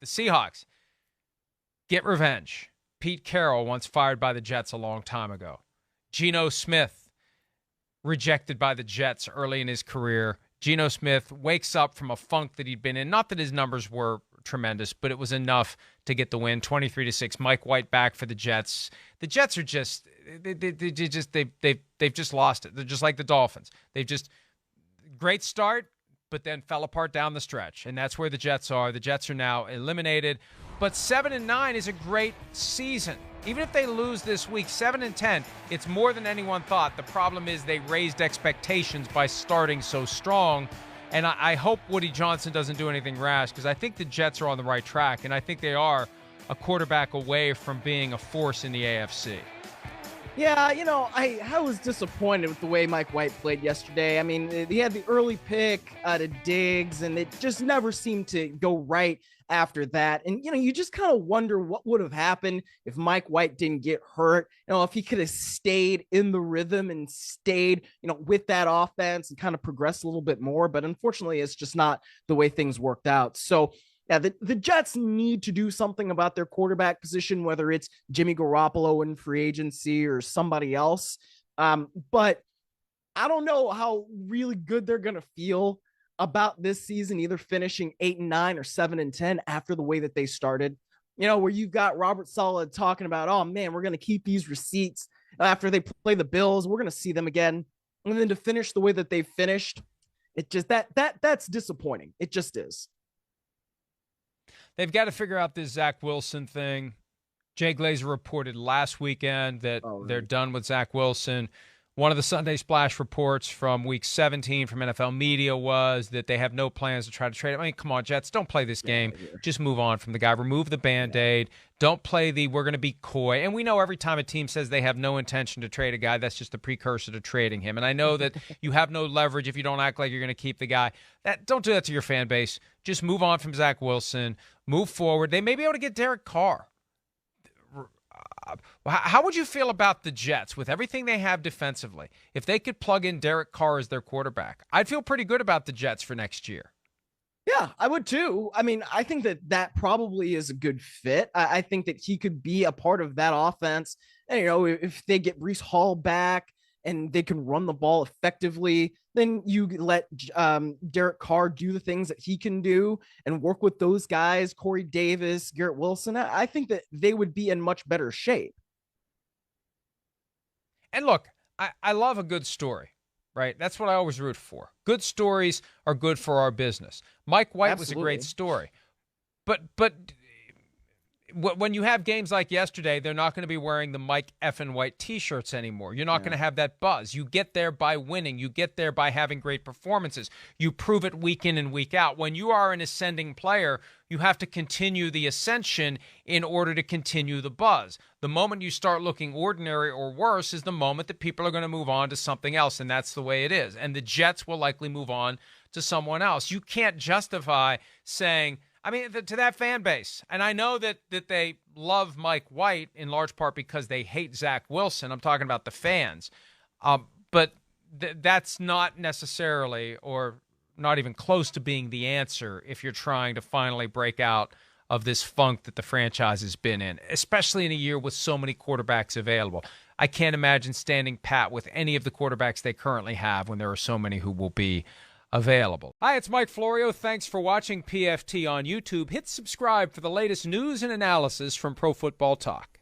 The Seahawks get revenge. Pete Carroll, once fired by the Jets a long time ago. Geno Smith, rejected by the Jets early in his career. Geno Smith wakes up from a funk that he'd been in. Not that his numbers were tremendous, but it was enough to get the win. 23-6. Mike White back for the Jets. The Jets are just they've just lost it. They're just like the Dolphins. They've just great start, but then fell apart down the stretch, and that's where the Jets are. The Jets are now eliminated, but 7-9 is a great season. Even if they lose this week, 7-10, it's more than anyone thought. The problem is they raised expectations by starting so strong, and I hope Woody Johnson doesn't do anything rash, because I think the Jets are on the right track, and I think they are a quarterback away from being a force in the AFC. Yeah, I was disappointed with the way Mike White played yesterday. I mean, he had the early pick to Diggs, and it just never seemed to go right after that. And, you just kind of wonder what would have happened if Mike White didn't get hurt. If he could have stayed in the rhythm and stayed, with that offense and kind of progressed a little bit more. But unfortunately, it's just not the way things worked out. So, yeah, the Jets need to do something about their quarterback position, whether it's Jimmy Garoppolo in free agency or somebody else. But I don't know how really good they're going to feel about this season, either finishing 8-9 or 7-10 after the way that they started. Where you've got Robert Saleh talking about, oh man, we're going to keep these receipts after they play the Bills. We're going to see them again. And then to finish the way that they finished, it just that's disappointing. It just is. They've got to figure out this Zach Wilson thing. Jay Glazer reported last weekend that they're done with Zach Wilson. One of the Sunday Splash reports from Week 17 from NFL Media was that they have no plans to try to trade him. I mean, come on, Jets, don't play this game. Just move on from the guy. Remove the Band-Aid. Don't play the we're going to be coy. And we know every time a team says they have no intention to trade a guy, that's just a precursor to trading him. And I know that you have no leverage if you don't act like you're going to keep the guy. Don't do that to your fan base. Just move on from Zach Wilson. Move forward. They may be able to get Derek Carr. How would you feel about the Jets with everything they have defensively? If they could plug in Derek Carr as their quarterback, I'd feel pretty good about the Jets for next year. Yeah, I would too. I mean, I think that probably is a good fit. I think that he could be a part of that offense. And, if they get Breece Hall back and they can run the ball effectively, then you let Derek Carr do the things that he can do and work with those guys, Corey Davis, Garrett Wilson. I think that they would be in much better shape. And look, I love a good story, right? That's what I always root for. Good stories are good for our business. Mike White was a great story. But when you have games like yesterday, they're not going to be wearing the Mike effing White T-shirts anymore. You're not going to have that buzz. You get there by winning. You get there by having great performances. You prove it week in and week out. When you are an ascending player, you have to continue the ascension in order to continue the buzz. The moment you start looking ordinary or worse is the moment that people are going to move on to something else, and that's the way it is. And the Jets will likely move on to someone else. You can't justify saying, to that fan base, and I know that they love Mike White in large part because they hate Zach Wilson. I'm talking about the fans. But that's not necessarily or not even close to being the answer if you're trying to finally break out of this funk that the franchise has been in, especially in a year with so many quarterbacks available. I can't imagine standing pat with any of the quarterbacks they currently have when there are so many who will be available. Hi, it's Mike Florio. Thanks for watching PFT on YouTube. Hit subscribe for the latest news and analysis from Pro Football Talk.